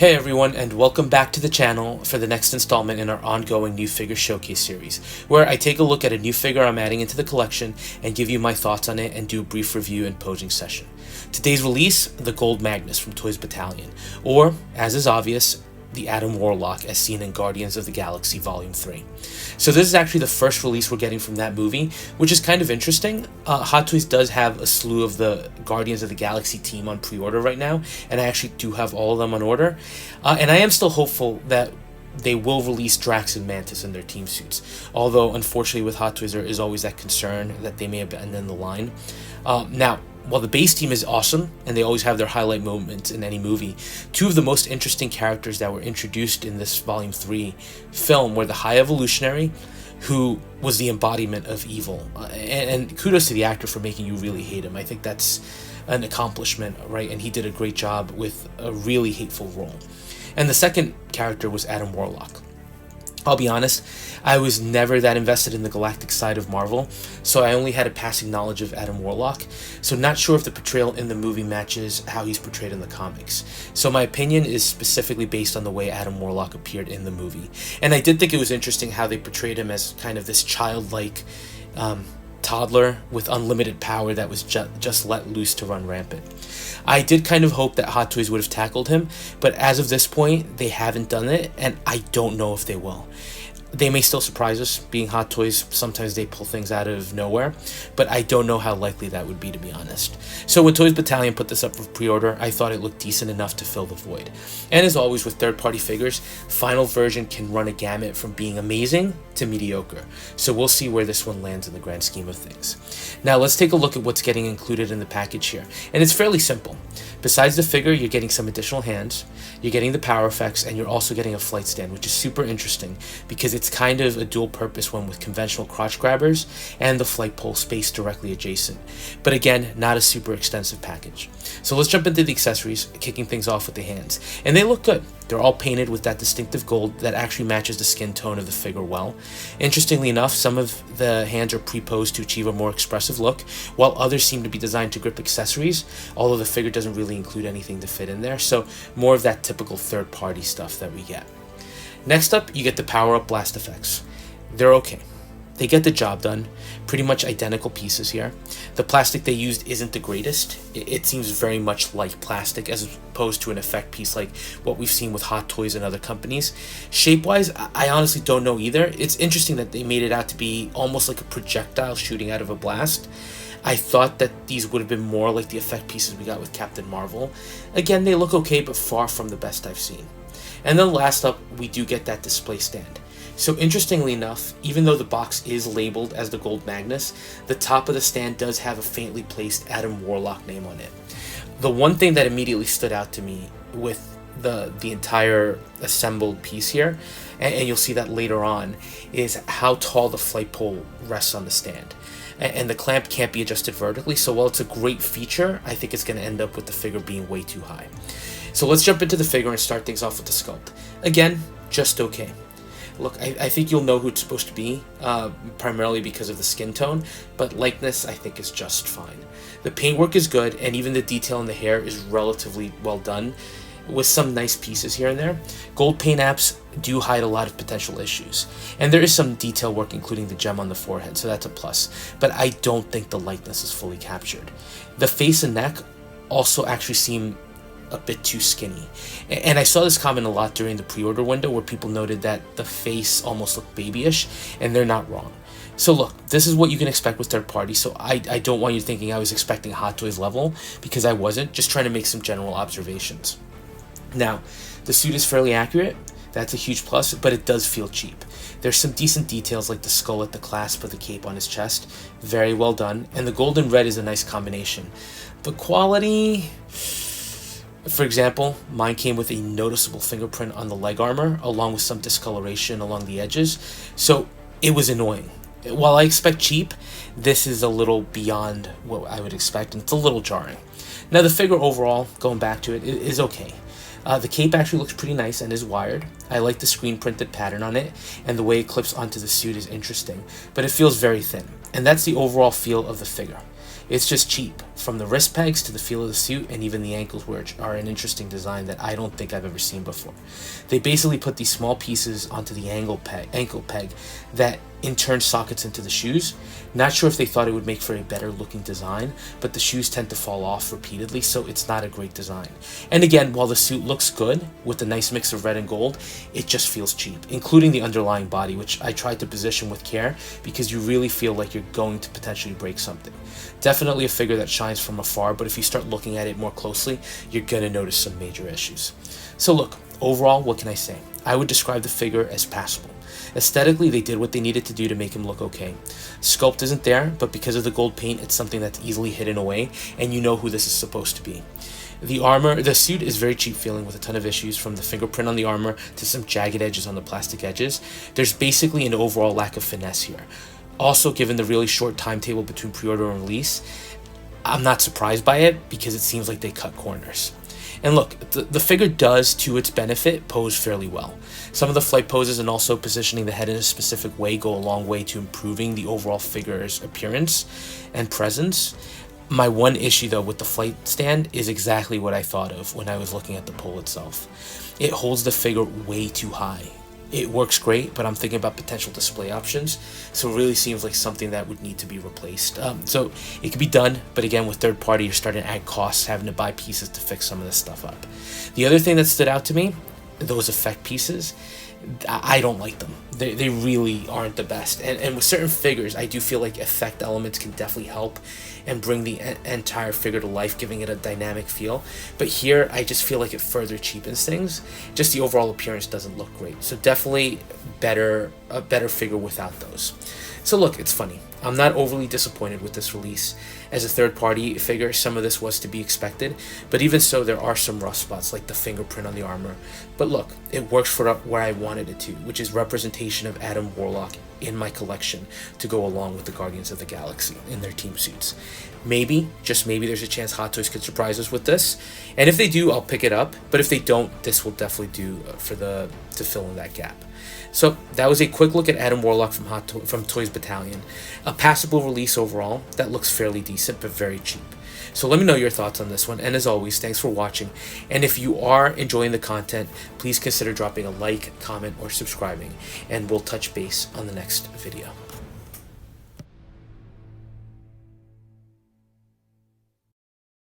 Hey everyone, and welcome back to the channel for the next installment in our ongoing new figure showcase series, where I take a look at a new figure I'm adding into the collection and give you my thoughts on it and do a brief review and posing session. Today's release, the Gold Magus from Toys Battalion, or, as is obvious, the Adam Warlock as seen in Guardians of the Galaxy Volume 3. So this is actually the first release we're getting from that movie, which is kind of interesting. Hot Toys does have a slew of the Guardians of the Galaxy team on pre-order right now, and I actually do have all of them on order. And I am still hopeful that they will release Drax and Mantis in their team suits, although unfortunately with Hot Toys there is always that concern that they may abandon the line. Now, while the base team is awesome, and they always have their highlight moments in any movie, two of the most interesting characters that were introduced in this Volume 3 film were the High Evolutionary, who was the embodiment of evil. And kudos to the actor for making you really hate him. I think that's an accomplishment, right? And he did a great job with a really hateful role. And the second character was Adam Warlock. I'll be honest, I was never that invested in the galactic side of Marvel, so I only had a passing knowledge of Adam Warlock, so not sure if the portrayal in the movie matches how he's portrayed in the comics. So my opinion is specifically based on the way Adam Warlock appeared in the movie. And I did think it was interesting how they portrayed him as kind of this childlike toddler with unlimited power that was just let loose to run rampant. I did kind of hope that Hot Toys would have tackled him, but as of this point, they haven't done it, and I don't know if they will. They may still surprise us. Being Hot Toys, sometimes they pull things out of nowhere, but I don't know how likely that would be, to be honest. So when Toys Battalion put this up for pre-order, I thought it looked decent enough to fill the void. And as always with third-party figures, final version can run a gamut from being amazing to mediocre. So we'll see where this one lands in the grand scheme of things. Now let's take a look at what's getting included in the package here. And it's fairly simple. Besides the figure, you're getting some additional hands, you're getting the power effects, and you're also getting a flight stand, which is super interesting because it's kind of a dual purpose one with conventional crotch grabbers and the flight pole spaced directly adjacent. But again, not a super extensive package. So let's jump into the accessories, kicking things off with the hands. And they look good. They're all painted with that distinctive gold that actually matches the skin tone of the figure well. Interestingly enough, some of the hands are pre-posed to achieve a more expressive look, while others seem to be designed to grip accessories, although the figure doesn't really include anything to fit in there, so more of that typical third-party stuff that we get. Next up, you get the power-up blast effects. They're okay. They get the job done. Pretty much identical pieces here. The plastic they used isn't the greatest. It seems very much like plastic as opposed to an effect piece like what we've seen with Hot Toys and other companies. Shape-wise, I honestly don't know either. It's interesting that they made it out to be almost like a projectile shooting out of a blast. I thought that these would have been more like the effect pieces we got with Captain Marvel. Again, they look okay, but far from the best I've seen. And then last up, we do get that display stand. So interestingly enough, even though the box is labeled as the Gold Magus, the top of the stand does have a faintly placed Adam Warlock name on it. The one thing that immediately stood out to me with the entire assembled piece here, and you'll see that later on, is how tall the flight pole rests on the stand. And the clamp can't be adjusted vertically, so while it's a great feature, I think it's going to end up with the figure being way too high. So let's jump into the figure and start things off with the sculpt. Again, just okay. Look, I think you'll know who it's supposed to be, primarily because of the skin tone, but likeness I think is just fine. The paintwork is good, and even the detail in the hair is relatively well done, with some nice pieces here and there. Gold paint apps do hide a lot of potential issues, and there is some detail work including the gem on the forehead, so that's a plus, but I don't think the likeness is fully captured. The face and neck also actually seem a bit too skinny, and I saw this comment a lot during the pre-order window where people noted that the face almost looked babyish, and they're not wrong. So look, this is what you can expect with third party, so I don't want you thinking I was expecting Hot Toys level, because I wasn't, just trying to make some general observations. Now, the suit is fairly accurate, that's a huge plus, but it does feel cheap. There's some decent details like the skull at the clasp of the cape on his chest, very well done, and the gold and red is a nice combination. The quality, for example, mine came with a noticeable fingerprint on the leg armor, along with some discoloration along the edges, so it was annoying. While I expect cheap, this is a little beyond what I would expect, and it's a little jarring. Now the figure overall, going back to it, is okay. The cape actually looks pretty nice and is wired. I like the screen printed pattern on it, and the way it clips onto the suit is interesting, but it feels very thin, and that's the overall feel of the figure. It's just cheap, from the wrist pegs to the feel of the suit, and even the ankles, which are an interesting design that I don't think I've ever seen before. They basically put these small pieces onto the ankle peg that in turn sockets into the shoes. Not sure if they thought it would make for a better looking design, but the shoes tend to fall off repeatedly, so it's not a great design. And again, while the suit looks good with a nice mix of red and gold, it just feels cheap, including the underlying body, which I tried to position with care because you really feel like you're going to potentially break something. Definitely a figure that shines from afar, but if you start looking at it more closely, you're gonna notice some major issues. So look, overall, what can I say? I would describe the figure as passable. Aesthetically, they did what they needed to do to make him look okay. Sculpt isn't there, but because of the gold paint, it's something that's easily hidden away, and you know who this is supposed to be. The suit is very cheap feeling with a ton of issues, from the fingerprint on the armor to some jagged edges on the plastic edges. There's basically an overall lack of finesse here. Also, given the really short timetable between pre-order and release, I'm not surprised by it because it seems like they cut corners. And look, the figure does, to its benefit, pose fairly well. Some of the flight poses and also positioning the head in a specific way go a long way to improving the overall figure's appearance and presence. My one issue though with the flight stand is exactly what I thought of when I was looking at the pole itself. It holds the figure way too high. It works great, but I'm thinking about potential display options, so it really seems like something that would need to be replaced. So it could be done, but again, with third party, you're starting to add costs, having to buy pieces to fix some of this stuff up. The other thing that stood out to me, those effect pieces, I don't like them. They really aren't the best. And with certain figures, I do feel like effect elements can definitely help and bring the entire figure to life, giving it a dynamic feel. But here, I just feel like it further cheapens things. Just the overall appearance doesn't look great. So definitely a better figure without those. So look, it's funny. I'm not overly disappointed with this release. As a third-party figure, some of this was to be expected, but even so, there are some rough spots, like the fingerprint on the armor. But look, it works for where I wanted it to, which is representation of Adam Warlock in my collection to go along with the Guardians of the Galaxy in their team suits. Maybe, just maybe, there's a chance Hot Toys could surprise us with this, and if they do, I'll pick it up, but if they don't, this will definitely do to fill in that gap. So that was a quick look at Adam Warlock from Toys Battalion. A passable release overall that looks fairly decent but very cheap. So let me know your thoughts on this one, and as always, thanks for watching. And if you are enjoying the content, please consider dropping a like, comment, or subscribing, and we'll touch base on the next video.